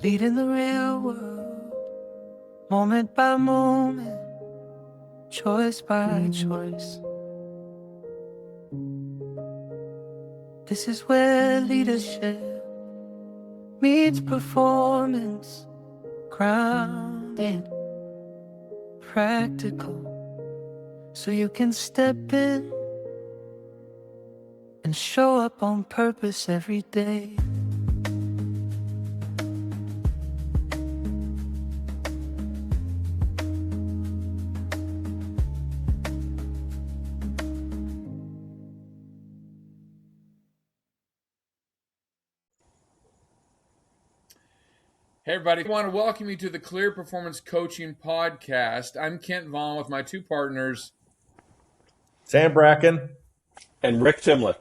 leading the real world, moment by moment, choice by choice. This is where leadership meets performance, grounded, practical, so you can step in and show up on purpose every day. Hey everybody, I want to welcome you to the Clear Performance Coaching Podcast. I'm Kent Vaughn with my two partners, Sam Bracken and Rick Timlick.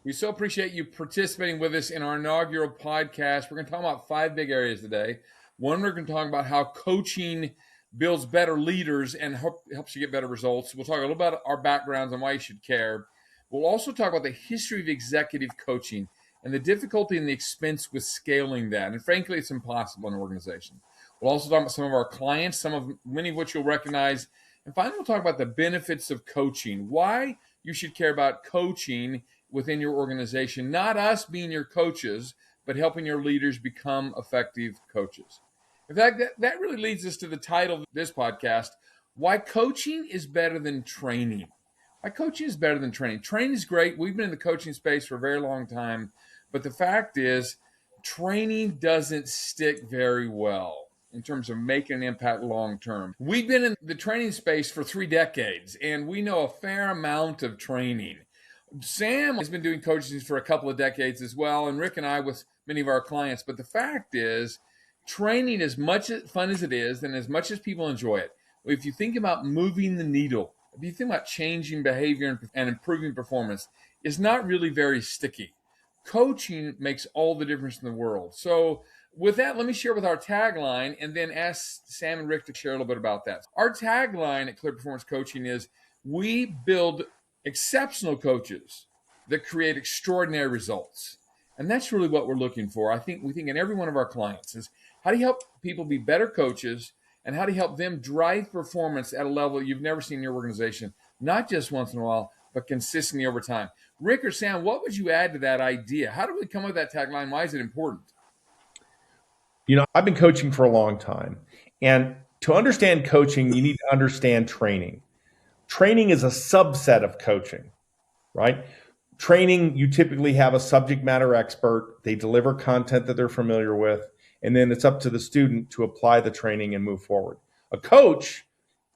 We so appreciate you participating with us in our inaugural podcast. We're going to talk about 5 big areas today. One, we're going to talk about how coaching builds better leaders and helps you get better results. We'll talk a little about our backgrounds and why you should care. We'll also talk about the history of executive coaching and the difficulty and the expense with scaling that. And frankly, it's impossible in an organization. We'll also talk about some of our clients, many of which you'll recognize. And finally, we'll talk about the benefits of coaching, why you should care about coaching within your organization, not us being your coaches, but helping your leaders become effective coaches. In fact, that really leads us to the title of this podcast, Why Coaching is Better Than Training. Why coaching is better than training. Training is great. We've been in the coaching space for a very long time. But the fact is, training doesn't stick very well in terms of making an impact long term. We've been in the training space for 3 decades, and we know a fair amount of training. Sam has been doing coaching for a couple of decades as well, and Rick and I with many of our clients. But the fact is, training, as much fun as it is, and as much as people enjoy it, if you think about moving the needle, if you think about changing behavior and improving performance, is not really very sticky. Coaching makes all the difference in the world. So with that, let me share with our tagline and then ask Sam and Rick to share a little bit about that. Our tagline at Clear Performance Coaching is, we build exceptional coaches that create extraordinary results. And that's really what we're looking for. We think in every one of our clients is, how do you help people be better coaches, and how do you help them drive performance at a level you've never seen in your organization, not just once in a while, but consistently over time. Rick or Sam, what would you add to that idea? How did we come up with that tagline? Why is it important? I've been coaching for a long time. And to understand coaching, you need to understand training. Training is a subset of coaching, right? Training, you typically have a subject matter expert. They deliver content that they're familiar with. And then it's up to the student to apply the training and move forward. A coach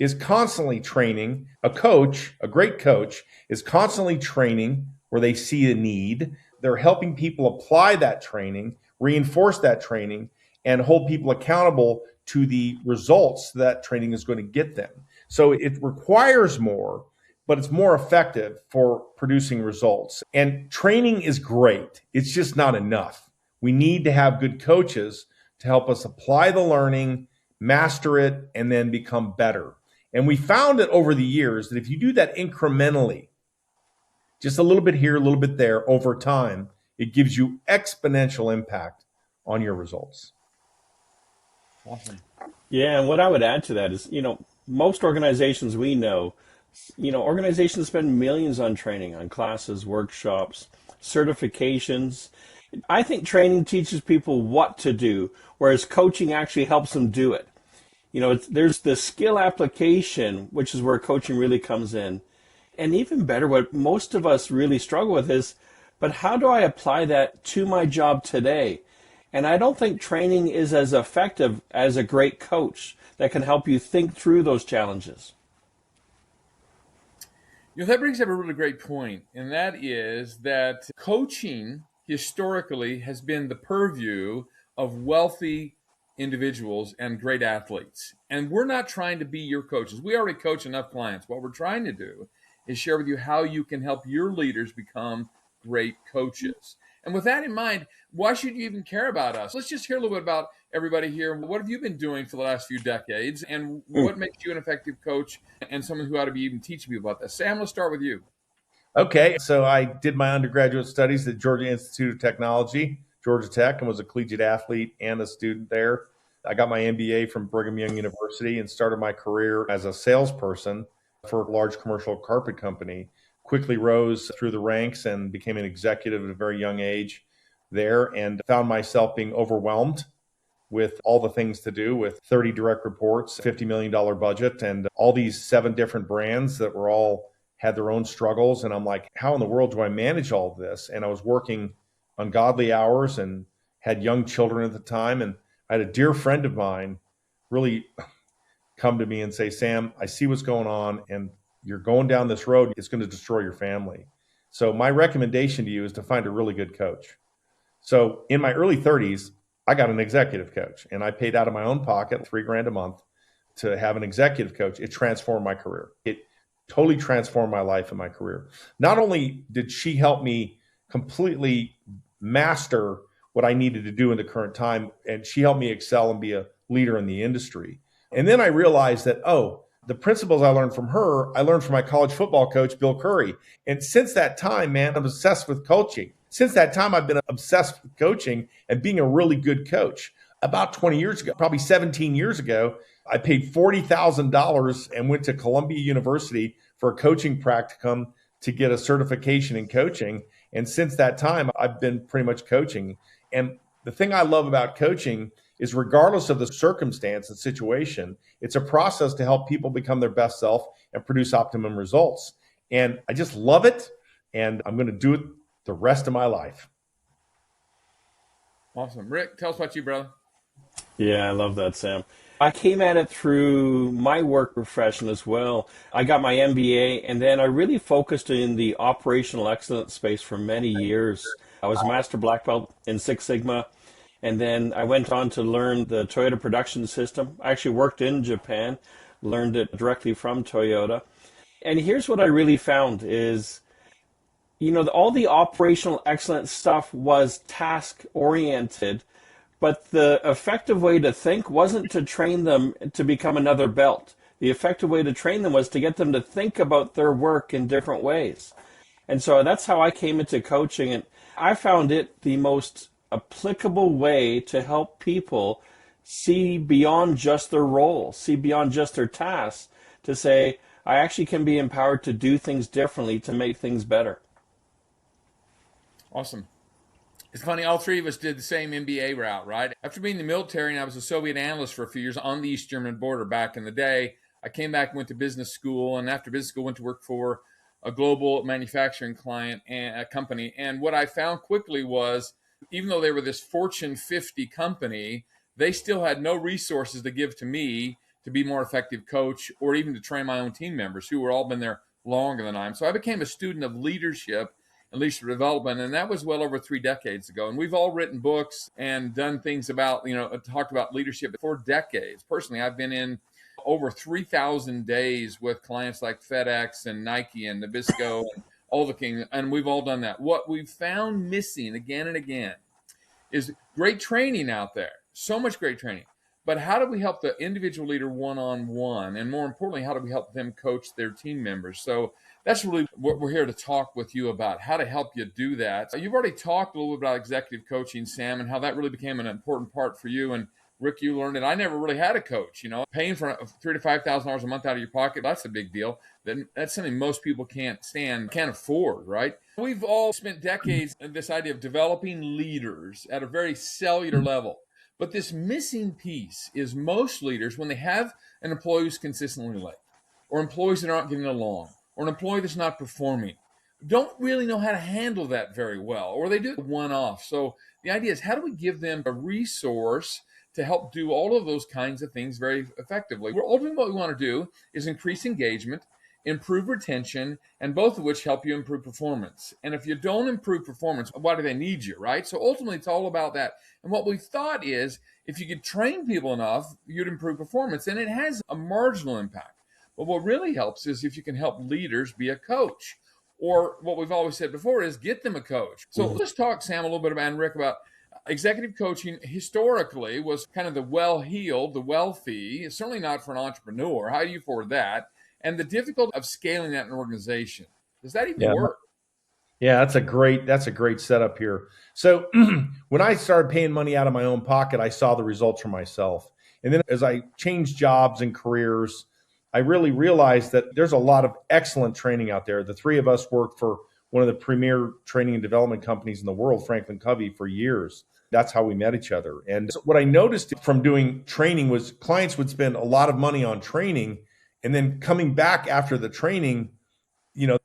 is constantly training. A great coach, is constantly training where they see a need. They're helping people apply that training, reinforce that training, and hold people accountable to the results that training is going to get them. So it requires more, but it's more effective for producing results. And training is great. It's just not enough. We need to have good coaches to help us apply the learning, master it, and then become better. And we found that over the years that if you do that incrementally, just a little bit here, a little bit there over time, it gives you exponential impact on your results. Awesome. Yeah, and what I would add to that is, most organizations we know, organizations spend millions on training, on classes, workshops, certifications. I think training teaches people what to do, whereas coaching actually helps them do it. There's the skill application, which is where coaching really comes in. And even better, what most of us really struggle with is, but how do I apply that to my job today? And I don't think training is as effective as a great coach that can help you think through those challenges. That brings up a really great point, and that is that coaching historically has been the purview of wealthy individuals and great athletes. And we're not trying to be your coaches. We already coach enough clients. What we're trying to do is share with you how you can help your leaders become great coaches. And with that in mind, why should you even care about us? Let's just hear a little bit about everybody here. What have you been doing for the last few decades, and what makes you an effective coach and someone who ought to be even teaching people about that? Sam, let's start with you. Okay, so I did my undergraduate studies at Georgia Institute of Technology, Georgia Tech and was a collegiate athlete and a student there. I got my MBA from Brigham Young University and started my career as a salesperson for a large commercial carpet company. Quickly rose through the ranks and became an executive at a very young age there, and found myself being overwhelmed with all the things to do, with 30 direct reports, $50 million budget, and all these 7 different brands that were all had their own struggles. And I'm like, how in the world do I manage all of this? And I was working ungodly hours and had young children at the time. And I had a dear friend of mine really come to me and say, Sam, I see what's going on, and you're going down this road. It's going to destroy your family. So my recommendation to you is to find a really good coach. So in my early 30s, I got an executive coach, and I paid out of my own pocket $3,000 a month to have an executive coach. It transformed my career. It totally transformed my life and my career. Not only did she help me completely master what I needed to do in the current time, and she helped me excel and be a leader in the industry. And then I realized that, the principles I learned from her, I learned from my college football coach, Bill Curry. And since that time, man, I'm obsessed with coaching. Since that time, I've been obsessed with coaching and being a really good coach. About 20 years ago, probably 17 years ago, I paid $40,000 and went to Columbia University for a coaching practicum to get a certification in coaching. And since that time, I've been pretty much coaching. And the thing I love about coaching is, regardless of the circumstance and situation, it's a process to help people become their best self and produce optimum results. And I just love it. And I'm going to do it the rest of my life. Awesome. Rick, tell us about you, brother. Yeah, I love that, Sam. I came at it through my work profession as well. I got my MBA, and then I really focused in the operational excellence space for many years. I was a master black belt in Six Sigma, and then I went on to learn the Toyota production system. I actually worked in Japan, learned it directly from Toyota. And here's what I really found is, all the operational excellence stuff was task-oriented, but the effective way to think wasn't to train them to become another belt. The effective way to train them was to get them to think about their work in different ways. And so that's how I came into coaching, and I found it the most applicable way to help people see beyond just their role, see beyond just their tasks, to say, I actually can be empowered to do things differently to make things better. Awesome. It's funny, all 3 of us did the same MBA route, right? After being in the military, and I was a Soviet analyst for a few years on the East German border back in the day, I came back and went to business school, and after business school went to work for a global manufacturing client and a company. And what I found quickly was, even though they were this Fortune 50 company, they still had no resources to give to me to be more effective coach, or even to train my own team members who were all been there longer than I am. So I became a student of leadership and leadership development, and that was well over 3 decades ago. And we've all written books and done things about, talked about leadership for decades. Personally, I've been in over 3,000 days with clients like FedEx and Nike and Nabisco and all the king, and we've all done that. What we've found missing again and again is great training out there, so much great training. But how do we help the individual leader one-on-one? And more importantly, how do we help them coach their team members? So that's really what we're here to talk with you about, how to help you do that. You've already talked a little bit about executive coaching, Sam, and how that really became an important part for you. And Rick, you learned it. I never really had a coach. Paying for $3,000 to $5,000 a month out of your pocket, that's a big deal. That's something most people can't afford, right? We've all spent decades in this idea of developing leaders at a very cellular level. But this missing piece is most leaders, when they have an employee who's consistently late, or employees that aren't getting along, or an employee that's not performing, don't really know how to handle that very well, or they do it one-off. So the idea is, how do we give them a resource to help do all of those kinds of things very effectively? Ultimately, what we want to do is increase engagement, improve retention, and both of which help you improve performance. And if you don't improve performance, why do they need you, right? So ultimately, it's all about that. And what we thought is, if you could train people enough, you'd improve performance. And it has a marginal impact. But what really helps is if you can help leaders be a coach. Or what we've always said before is, get them a coach. So let's talk, Sam, a little bit about, and Rick, about executive coaching. Historically was kind of the well-heeled, the wealthy. It's certainly not for an entrepreneur. How do you afford that? And the difficulty of scaling that in an organization. Does that even work? Yeah, that's a great setup here. So when I started paying money out of my own pocket, I saw the results for myself. And then as I changed jobs and careers, I really realized that there's a lot of excellent training out there. The three of us worked for one of the premier training and development companies in the world, Franklin Covey, for years. That's how we met each other. And so what I noticed from doing training was clients would spend a lot of money on training, and then coming back after the training,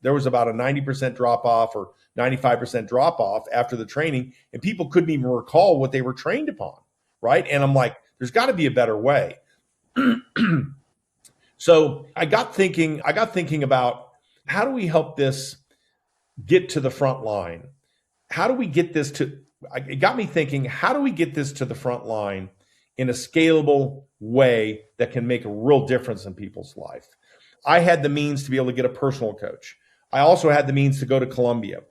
there was about a 90% drop off or 95% drop off after the training, and people couldn't even recall what they were trained upon. Right. And I'm like, there's got to be a better way. So I got thinking about how do we help this get to the front line? How do we get this it got me thinking, how do we get this to the front line in a scalable way that can make a real difference in people's life? I had the means to be able to get a personal coach. I also had the means to go to Columbia.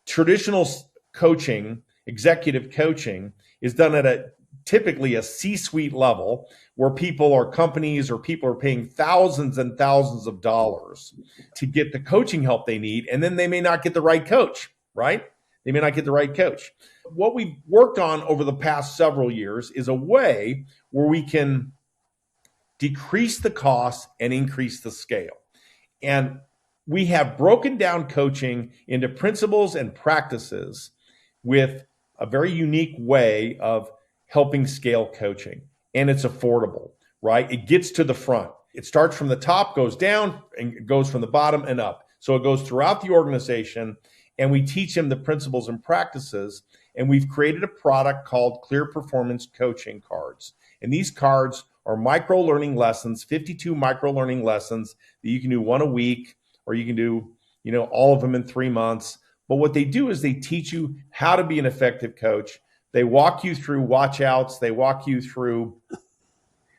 Traditional coaching, executive coaching, is done at typically a C-suite level where companies or people are paying thousands and thousands of dollars to get the coaching help they need, and then they may not get the right coach, right? They may not get the right coach. What we've worked on over the past several years is a way where we can decrease the cost and increase the scale. And we have broken down coaching into principles and practices with a very unique way of helping scale coaching. And it's affordable, right? It gets to the front. It starts from the top, goes down, and it goes from the bottom and up. So it goes throughout the organization, and we teach them the principles and practices. And we've created a product called Clear Performance Coaching Cards. And these cards are micro learning lessons, 52 micro learning lessons that you can do one a week, or you can do, all of them in 3 months. But what they do is they teach you how to be an effective coach. They walk you through watch outs. They walk you through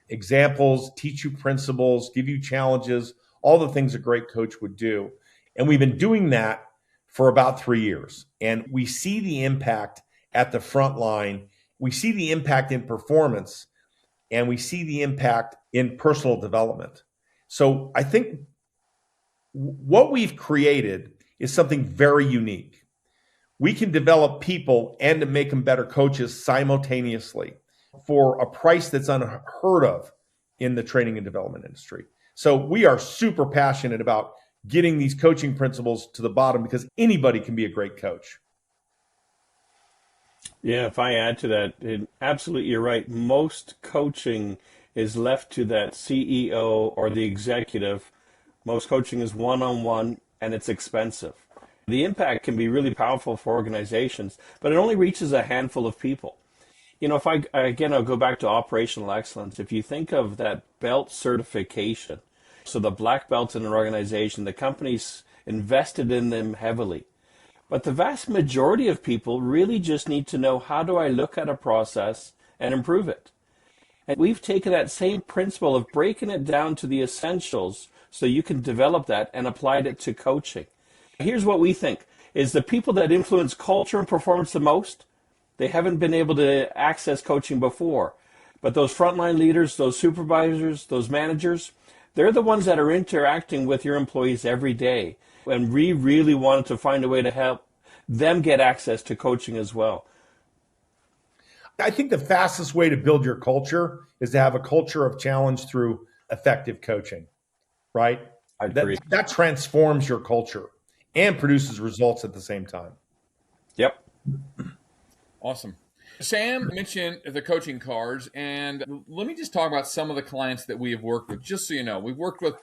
examples, teach you principles, give you challenges, all the things a great coach would do. And we've been doing that for about 3 years. And we see the impact at the front line. We see the impact in performance, and we see the impact in personal development. So I think what we've created is something very unique. We can develop people and to make them better coaches simultaneously for a price that's unheard of in the training and development industry. So we are super passionate about getting these coaching principles to the bottom, because anybody can be a great coach. Yeah, if I add to that, absolutely you're right. Most coaching is left to that CEO or the executive. Most coaching is one-on-one, and it's expensive. The impact can be really powerful for organizations, but it only reaches a handful of people. If I'll go back to operational excellence. If you think of that belt certification, so the black belts in an organization, the company's invested in them heavily. But the vast majority of people really just need to know, how do I look at a process and improve it? And we've taken that same principle of breaking it down to the essentials so you can develop that and applied it to coaching. Here's what we think is the people that influence culture and performance the most, they haven't been able to access coaching before. But those frontline leaders, those supervisors, those managers, they're the ones that are interacting with your employees every day. And we really wanted to find a way to help them get access to coaching as well. I think the fastest way to build your culture is to have a culture of challenge through effective coaching, right? I agree. That transforms your culture and produces results at the same time. Yep. Awesome. Sam mentioned the coaching cards, and let me just talk about some of the clients that we have worked with. Just so you know, we've worked with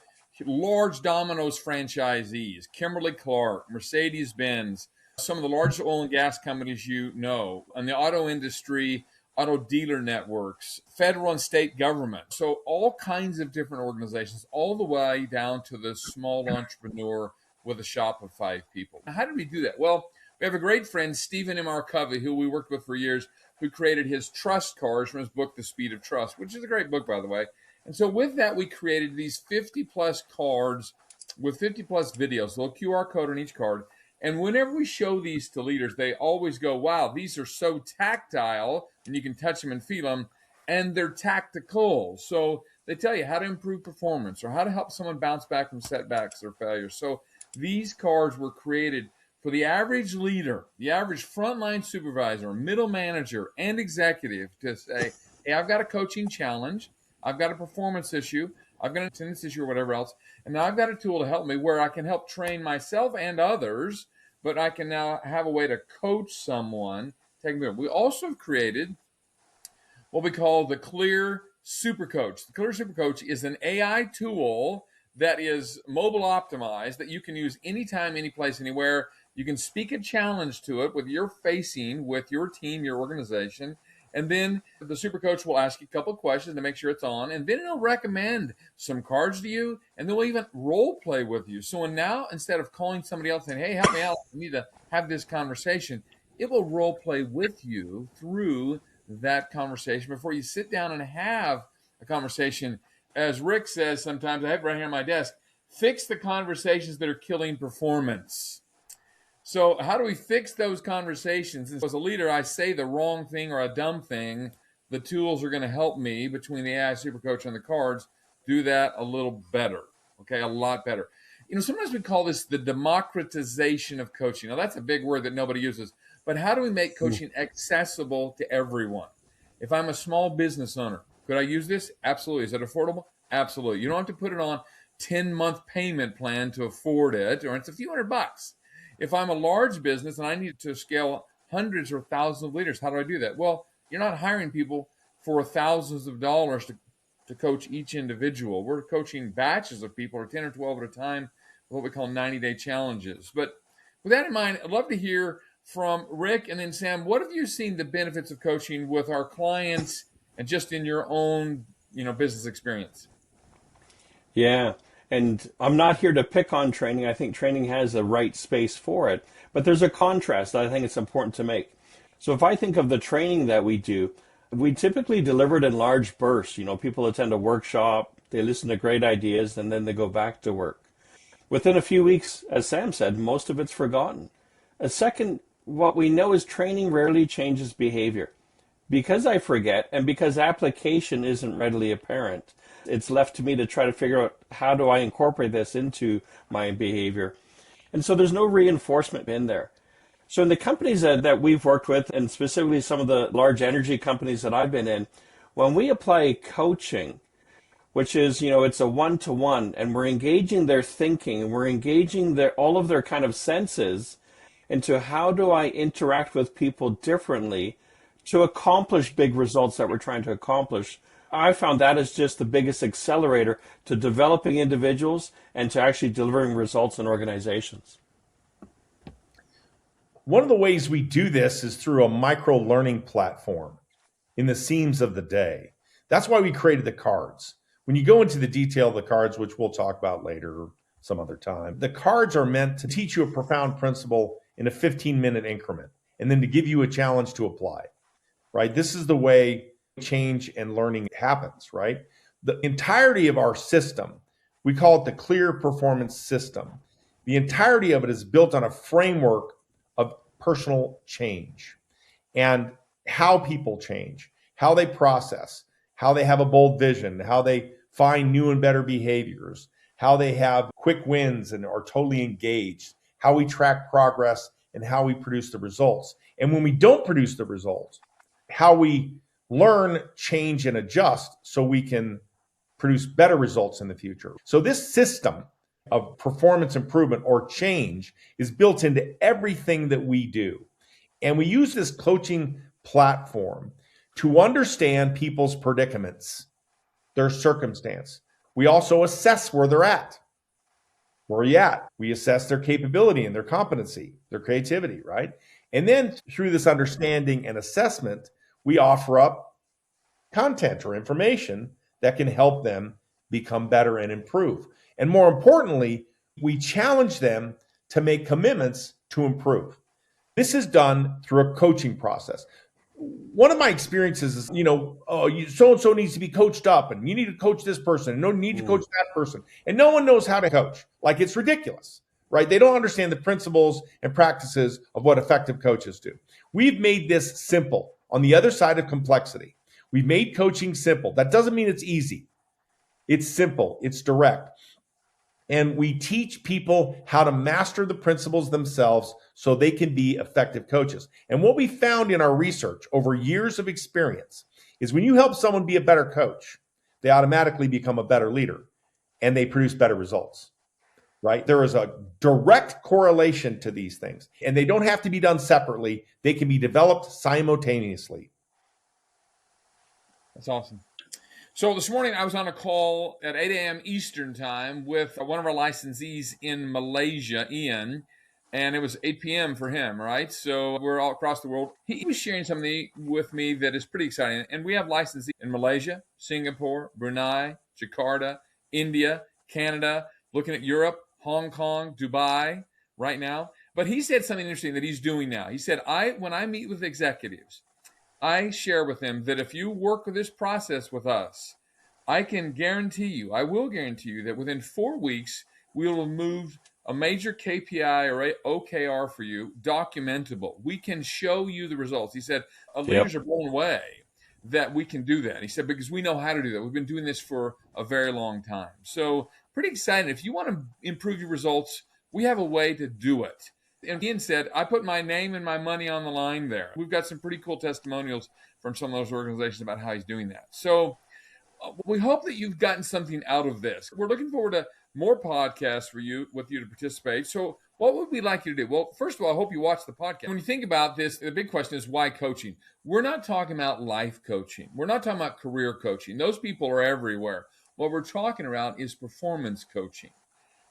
large Domino's franchisees, Kimberly-Clark, Mercedes-Benz, some of the largest oil and gas companies in the auto industry, auto dealer networks, federal and state government. So all kinds of different organizations, all the way down to the small entrepreneur with a shop of 5 people. Now, how did we do that? Well, we have a great friend, Stephen M.R. Covey, who we worked with for years, who created his trust cards from his book, The Speed of Trust, which is a great book, by the way. And so with that, we created these 50-plus cards with 50-plus videos, a little QR code on each card. And whenever we show these to leaders, they always go, wow, these are so tactile, and you can touch them and feel them, and they're tactical. So they tell you how to improve performance or how to help someone bounce back from setbacks or failures. So these cards were created for the average leader, the average frontline supervisor, middle manager, and executive to say, hey, I've got a coaching challenge, I've got a performance issue, I've got an attendance issue or whatever else, and now I've got a tool to help me where I can help train myself and others, but I can now have a way to coach someone. We also have created what we call the Clear Super Coach. The Clear Super Coach is an AI tool that is mobile optimized that you can use anytime, any place, anywhere. You can speak a challenge to it with your team, your organization, and then the super coach will ask you a couple of questions to make sure it's on, and then it'll recommend some cards to you, and they'll even role play with you. So now, instead of calling somebody else saying, hey, help me out, I need to have this conversation, it will role play with you through that conversation before you sit down and have a conversation. As Rick says sometimes, I have it right here on my desk, fix the conversations that are killing performance. So how do we fix those conversations? As a leader, I say the wrong thing or a dumb thing. The tools are going to help me between the AI super coach and the cards do that a little better. Okay, a lot better. Sometimes we call this the democratization of coaching. Now, that's a big word that nobody uses. But how do we make coaching accessible to everyone? If I'm a small business owner, could I use this? Absolutely. Is it affordable? Absolutely. You don't have to put it on 10-month payment plan to afford it, or it's a few $100. If I'm a large business and I need to scale hundreds or thousands of leaders, how do I do that? Well, you're not hiring people for thousands of dollars to coach each individual. We're coaching batches of people, or 10 or 12 at a time, what we call 90-day challenges. But with that in mind, I'd love to hear from Rick and then Sam. What have you seen the benefits of coaching with our clients and just in your own, business experience? Yeah. And I'm not here to pick on training. I think training has the right space for it. But there's a contrast that I think it's important to make. So if I think of the training that we do, we typically deliver it in large bursts. People attend a workshop, they listen to great ideas, and then they go back to work. Within a few weeks, as Sam said, most of it's forgotten. A second, what we know is training rarely changes behavior. Because I forget, and because application isn't readily apparent, it's left to me to try to figure out how do I incorporate this into my behavior. And so there's no reinforcement in there. So in the companies that we've worked with, and specifically some of the large energy companies that I've been in, when we apply coaching, which is, it's a one-to-one, and we're engaging their thinking, and we're engaging all of their kind of senses into how do I interact with people differently to accomplish big results that we're trying to accomplish. I found that is just the biggest accelerator to developing individuals and to actually delivering results in organizations. One of the ways we do this is through a micro learning platform in the seams of the day. That's why we created the cards. When you go into the detail of the cards, which we'll talk about later some other time, the cards are meant to teach you a profound principle in a 15-minute increment and then to give you a challenge to apply, right? This is the way change and learning happens, right? The entirety of our system, we call it the Clear Performance System. The entirety of it is built on a framework of personal change and how people change, how they process, how they have a bold vision, how they find new and better behaviors, how they have quick wins and are totally engaged, how we track progress, and how we produce the results. And when we don't produce the results, how we learn, change, and adjust so we can produce better results in the future. So this system of performance improvement or change is built into everything that we do. And we use this coaching platform to understand people's predicaments, their circumstance. We also assess where they're at. Where are you at? We assess their capability and their competency, their creativity, right? And then through this understanding and assessment, we offer up content or information that can help them become better and improve. And more importantly, we challenge them to make commitments to improve. This is done through a coaching process. One of my experiences is, so-and-so needs to be coached up and you need to coach this person and no need to coach that person. And no one knows how to coach. Like, it's ridiculous, right? They don't understand the principles and practices of what effective coaches do. We've made this simple on the other side of complexity. We've made coaching simple. That doesn't mean it's easy. It's simple. It's direct. and we teach people how to master the principles themselves so they can be effective coaches. And what we found in our research over years of experience is when you help someone be a better coach, they automatically become a better leader and they produce better results, right? There is a direct correlation to these things, and they don't have to be done separately. They can be developed simultaneously. That's awesome. So this morning I was on a call at 8 a.m. Eastern time with one of our licensees in Malaysia, Ian, and it was 8 p.m. for him, right? So we're all across the world. He was sharing something with me that is pretty exciting. And we have licensees in Malaysia, Singapore, Brunei, Jakarta, India, Canada, looking at Europe, Hong Kong, Dubai right now. But he said something interesting that he's doing now. He said, when I meet with executives, I share with them that if you work with this process with us, I will guarantee you that within 4 weeks, we will have moved a major KPI or OKR for you, documentable. We can show you the results. He said, leaders are blown away that we can do that. He said, because we know how to do that. We've been doing this for a very long time. So pretty excited. If you want to improve your results, we have a way to do it. And Ian said, I put my name and my money on the line there. We've got some pretty cool testimonials from some of those organizations about how he's doing that. So we hope that you've gotten something out of this. We're looking forward to more podcasts with you to participate. So what would we like you to do? Well, first of all, I hope you watch the podcast. When you think about this, the big question is why coaching? We're not talking about life coaching. We're not talking about career coaching. Those people are everywhere. What we're talking about is performance coaching.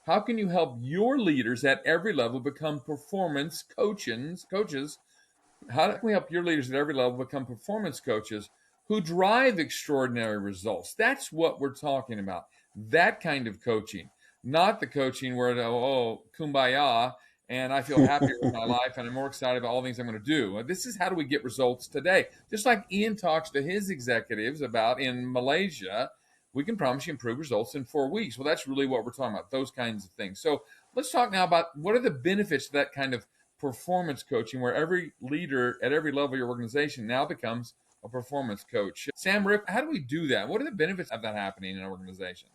How can you help your leaders at every level become performance coaches? How can we help your leaders at every level become performance coaches who drive extraordinary results? That's what we're talking about. That kind of coaching, not the coaching where, kumbaya, and I feel happier with my life and I'm more excited about all the things I'm going to do. This is how do we get results today? Just like Ian talks to his executives about in Malaysia, we can promise you improve results in 4 weeks. Well, that's really what we're talking about, those kinds of things. So let's talk now about what are the benefits of that kind of performance coaching where every leader at every level of your organization now becomes a performance coach. Sam, Rick, how do we do that? What are the benefits of that happening in an organization?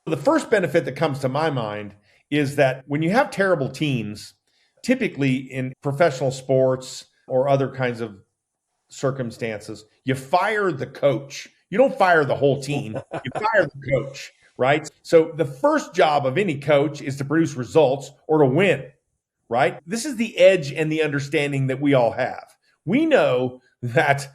The first benefit that comes to my mind is that when you have terrible teams, typically in professional sports or other kinds of circumstances, you fire the coach. You don't fire the whole team. You fire the coach, right? So the first job of any coach is to produce results or to win, right? This is the edge and the understanding that we all have. We know that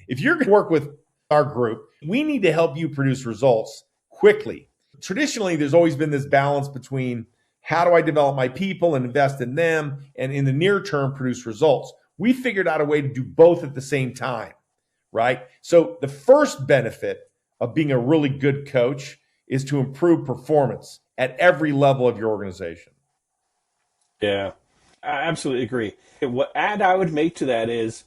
if you're going to work with our group, we need to help you produce results quickly. Traditionally, there's always been this balance between how do I develop my people and invest in them, and in the near term, produce results. We figured out a way to do both at the same time, right? So the first benefit of being a really good coach is to improve performance at every level of your organization. Yeah, I absolutely agree. What add I would make to that is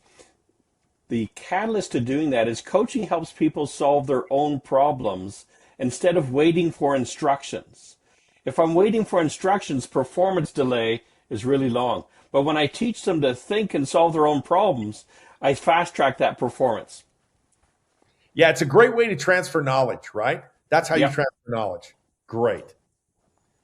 the catalyst to doing that is coaching helps people solve their own problems instead of waiting for instructions. If I'm waiting for instructions, performance delay is really long. But when I teach them to think and solve their own problems, I fast track that performance. Yeah, it's a great way to transfer knowledge, right? That's how you transfer knowledge. Great.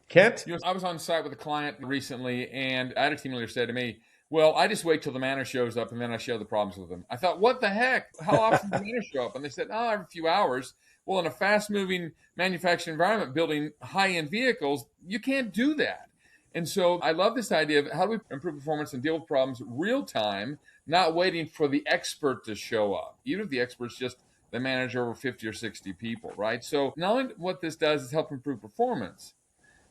Kent? I was on site with a client recently, and I had a team leader say to me, well, I just wait till the manager shows up, and then I share the problems with them. I thought, what the heck? How often does the manager show up? And they said, every few hours. Well, in a fast-moving manufacturing environment, building high-end vehicles, you can't do that. And so I love this idea of how do we improve performance and deal with problems real time, not waiting for the expert to show up, even if the expert's just the manager over 50 or 60 people, right? So not only what this does is help improve performance,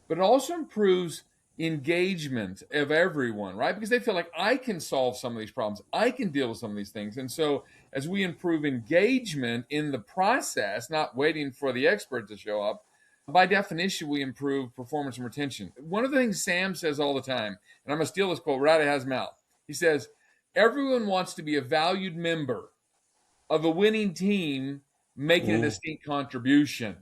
but it also improves engagement of everyone, right? Because they feel like I can solve some of these problems. I can deal with some of these things. And so as we improve engagement in the process, not waiting for the expert to show up, by definition, we improve performance and retention. One of the things Sam says all the time, and I'm going to steal this quote right out of his mouth. He says, everyone wants to be a valued member of a winning team making a distinct contribution.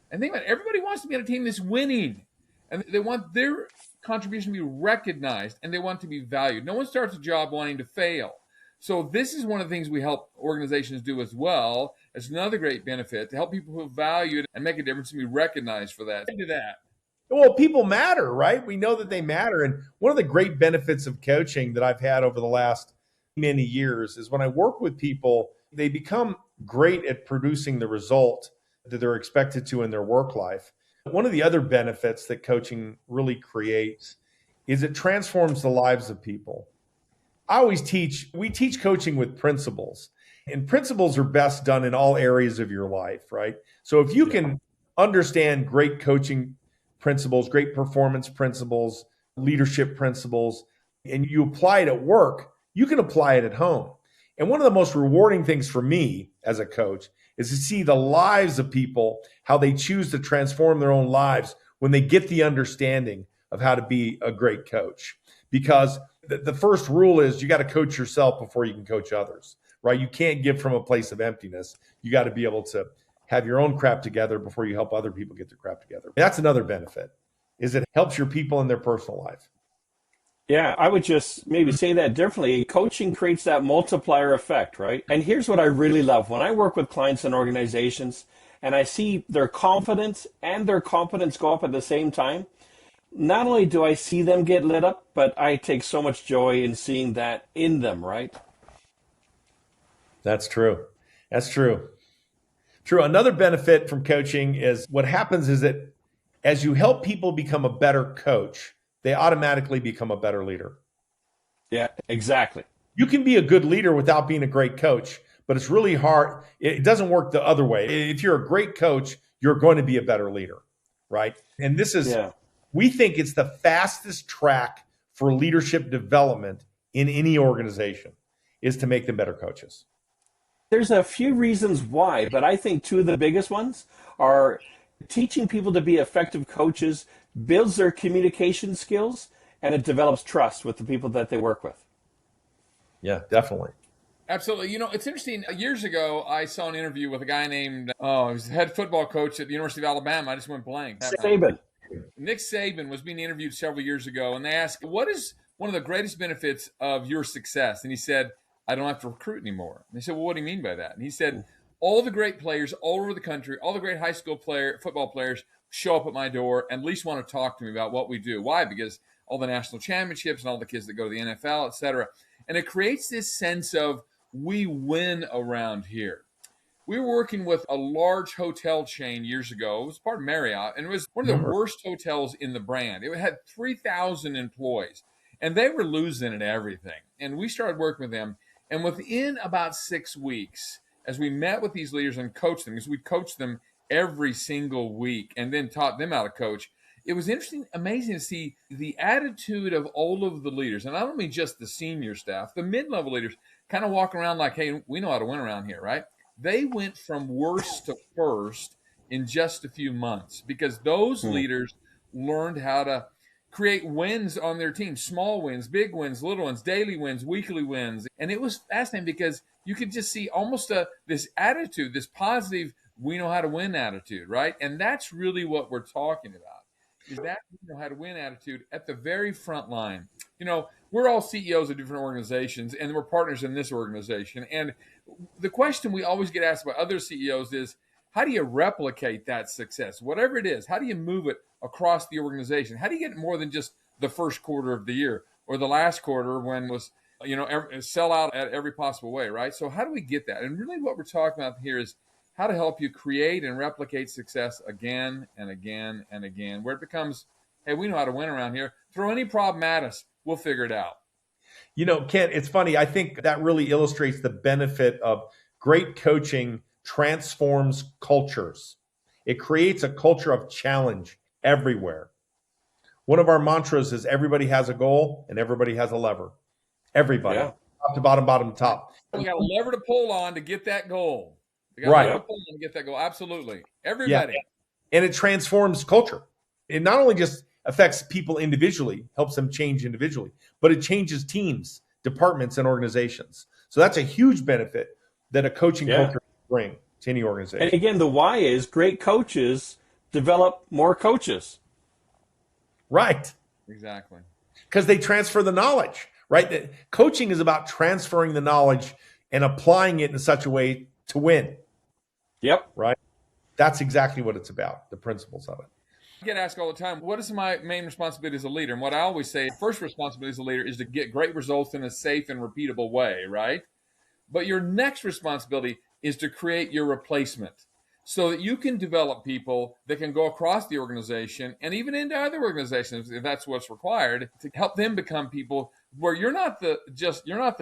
And think about it, everybody wants to be on a team that's winning. And they want their contribution to be recognized, and they want to be valued. No one starts a job wanting to fail. So this is one of the things we help organizations do as well. It's another great benefit to help people feel valued and make a difference and be recognized for that. Do that. Well, people matter, right? We know that they matter. And one of the great benefits of coaching that I've had over the last many years is when I work with people, they become great at producing the result that they're expected to in their work life. One of the other benefits that coaching really creates is it transforms the lives of people. We teach coaching with principles, and principles are best done in all areas of your life, right? So if you can understand great coaching principles, great performance principles, leadership principles, and you apply it at work, you can apply it at home. And one of the most rewarding things for me as a coach is to see the lives of people, how they choose to transform their own lives when they get the understanding of how to be a great coach. Because the first rule is you got to coach yourself before you can coach others, right? You can't give from a place of emptiness. You got to be able to have your own crap together before you help other people get their crap together. That's another benefit, is it helps your people in their personal life. Yeah, I would just maybe say that differently. Coaching creates that multiplier effect, right? And here's what I really love. When I work with clients and organizations and I see their confidence and their competence go up at the same time, not only do I see them get lit up, but I take so much joy in seeing that in them, right? That's true. That's true. True. Another benefit from coaching is what happens is that as you help people become a better coach, they automatically become a better leader. Yeah, exactly. You can be a good leader without being a great coach, but it's really hard. It doesn't work the other way. If you're a great coach, you're going to be a better leader, right? And this is, we think it's the fastest track for leadership development in any organization is to make them better coaches. There's a few reasons why, but I think two of the biggest ones are teaching people to be effective coaches builds their communication skills and it develops trust with the people that they work with. Yeah, definitely. Absolutely. You know, it's interesting. Years ago, I saw an interview with a guy named, he was the head football coach at the University of Alabama. I just went blank. Saban. Nick Saban was being interviewed several years ago, and they asked, what is one of the greatest benefits of your success? And he said, I don't have to recruit anymore. And they said, well, what do you mean by that? And he said, all the great players all over the country, all the great high school football players show up at my door and at least want to talk to me about what we do. Why? Because all the national championships and all the kids that go to the NFL, et cetera. And it creates this sense of we win around here. We were working with a large hotel chain years ago. It was part of Marriott, and it was one of the worst hotels in the brand. It had 3,000 employees, and they were losing at everything. And we started working with them, and within about 6 weeks, as we met with these leaders and coached them, because we coached them every single week and then taught them how to coach, it was interesting, amazing to see the attitude of all of the leaders. And I don't mean just the senior staff, the mid-level leaders kind of walk around like, hey, we know how to win around here, right? They went from worst to first in just a few months because those leaders learned how to create wins on their team, small wins, big wins, little ones, daily wins, weekly wins. And it was fascinating because you could just see almost this attitude, this positive, we know how to win attitude, right? And that's really what we're talking about, is that we know how to win attitude at the very front line. You know, we're all CEOs of different organizations, and we're partners in this organization. And the question we always get asked by other CEOs is, how do you replicate that success? Whatever it is, how do you move it across the organization? How do you get more than just the first quarter of the year or the last quarter when it was, sell out at every possible way, right? So how do we get that? And really what we're talking about here is how to help you create and replicate success again and again and again, where it becomes, hey, we know how to win around here. Throw any problem at us. We'll figure it out. You know, Kent, it's funny. I think that really illustrates the benefit of great coaching transforms cultures. It creates a culture of challenge everywhere. One of our mantras is everybody has a goal and everybody has a lever. Everybody, top to bottom, bottom to top. We got a lever to pull on to get that goal. Right. To get that goal. Absolutely. Everybody. Yeah. And it transforms culture. It not only just affects people individually, helps them change individually, but it changes teams, departments, and organizations. So that's a huge benefit that a coaching culture can bring to any organization. And again, the why is great coaches develop more coaches. Right. Exactly. Because they transfer the knowledge, right? Coaching is about transferring the knowledge and applying it in such a way to win. Yep. Right. That's exactly what it's about, the principles of it. I get asked all the time, what is my main responsibility as a leader? And what I always say, first responsibility as a leader is to get great results in a safe and repeatable way, right? But your next responsibility is to create your replacement so that you can develop people that can go across the organization and even into other organizations if that's what's required to help them become people where you're not the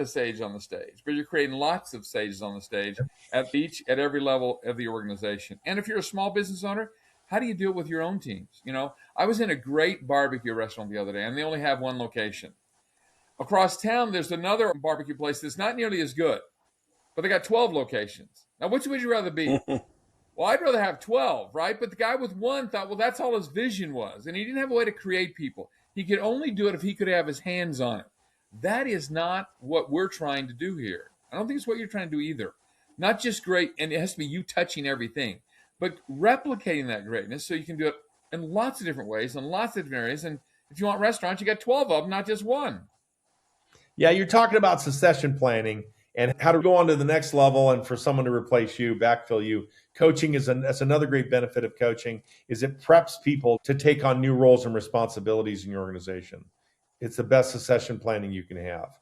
sage on the stage, but you're creating lots of sages on the stage at every level of the organization. And if you're a small business owner, how do you do it with your own teams? I was in a great barbecue restaurant the other day, and they only have one location. Across town, there's another barbecue place that's not nearly as good, but they got 12 locations. Now, which would you rather be? Well, I'd rather have 12, right? But the guy with one thought, well, that's all his vision was. And he didn't have a way to create people. He could only do it if he could have his hands on it. That is not what we're trying to do here. I don't think it's what you're trying to do either. Not just great, and it has to be you touching everything, but replicating that greatness so you can do it in lots of different ways, in lots of different areas. And if you want restaurants, you got 12 of them, not just one. Yeah, you're talking about succession planning and how to go on to the next level and for someone to replace you, backfill you. Coaching that's another great benefit of coaching is it preps people to take on new roles and responsibilities in your organization. It's the best succession planning you can have.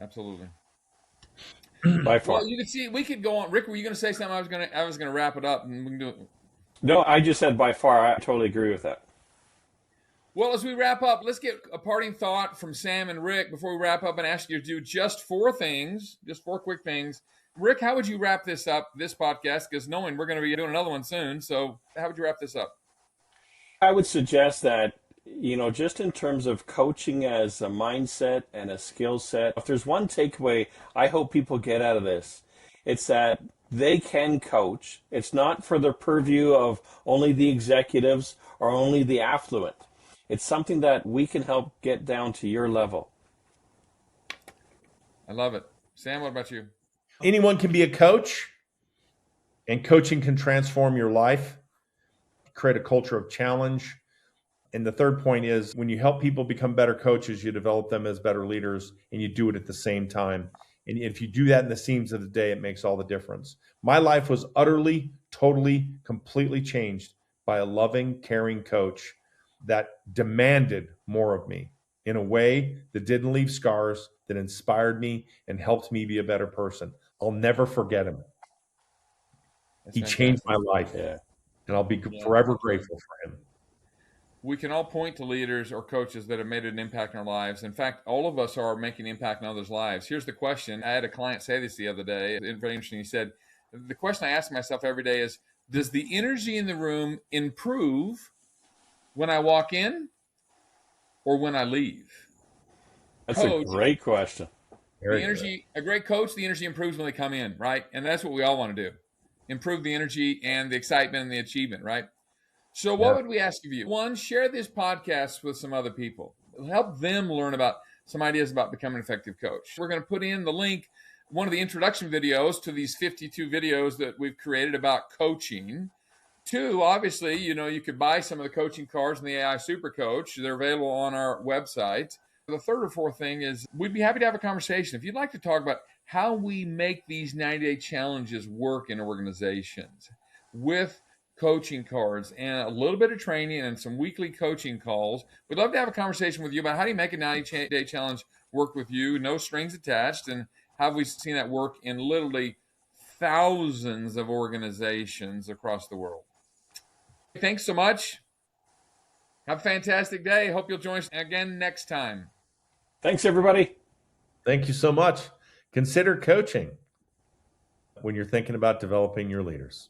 Absolutely. By far. Well, you can see we could go on. Rick, were you going to say something? I was going to wrap it up, and we can do it. No, I just said by far. I totally agree with that. Well, as we wrap up, let's get a parting thought from Sam and Rick before we wrap up and ask you to do just four quick things. Rick, how would you wrap this up, this podcast? Because knowing we're going to be doing another one soon, so how would you wrap this up? I would suggest that, just in terms of coaching as a mindset and a skill set, if there's one takeaway I hope people get out of this, it's that they can coach. It's not for the purview of only the executives or only the affluent. It's something that we can help get down to your level. I love it. Sam, what about you? Anyone can be a coach, and coaching can transform your life, create a culture of challenge. And the third point is when you help people become better coaches, you develop them as better leaders, and you do it at the same time. And if you do that in the seams of the day, it makes all the difference. My life was utterly, totally, completely changed by a loving, caring coach that demanded more of me in a way that didn't leave scars, that inspired me and helped me be a better person. I'll never forget him. He changed my life, and I'll be forever grateful for him. We can all point to leaders or coaches that have made an impact in our lives. In fact, all of us are making an impact in others' lives. Here's the question. I had a client say this the other day. It's very interesting. He said, the question I ask myself every day is, does the energy in the room improve when I walk in or when I leave? That's a great question. A great coach, the energy improves when they come in, right? And that's what we all want to do. Improve the energy and the excitement and the achievement, right? So what would we ask of you? One, share this podcast with some other people. Help them learn about some ideas about becoming an effective coach. We're going to put in the link, one of the introduction videos to these 52 videos that we've created about coaching. Two, obviously, you could buy some of the coaching cards in the AI Super Coach. They're available on our website. The third or fourth thing is we'd be happy to have a conversation. If you'd like to talk about how we make these 90-day challenges work in organizations with coaching cards and a little bit of training and some weekly coaching calls, we'd love to have a conversation with you about how do you make a 90-day challenge work with you, no strings attached, and how have we seen that work in literally thousands of organizations across the world. Thanks so much. Have a fantastic day. Hope you'll join us again next time. Thanks, everybody. Thank you so much. Consider coaching when you're thinking about developing your leaders.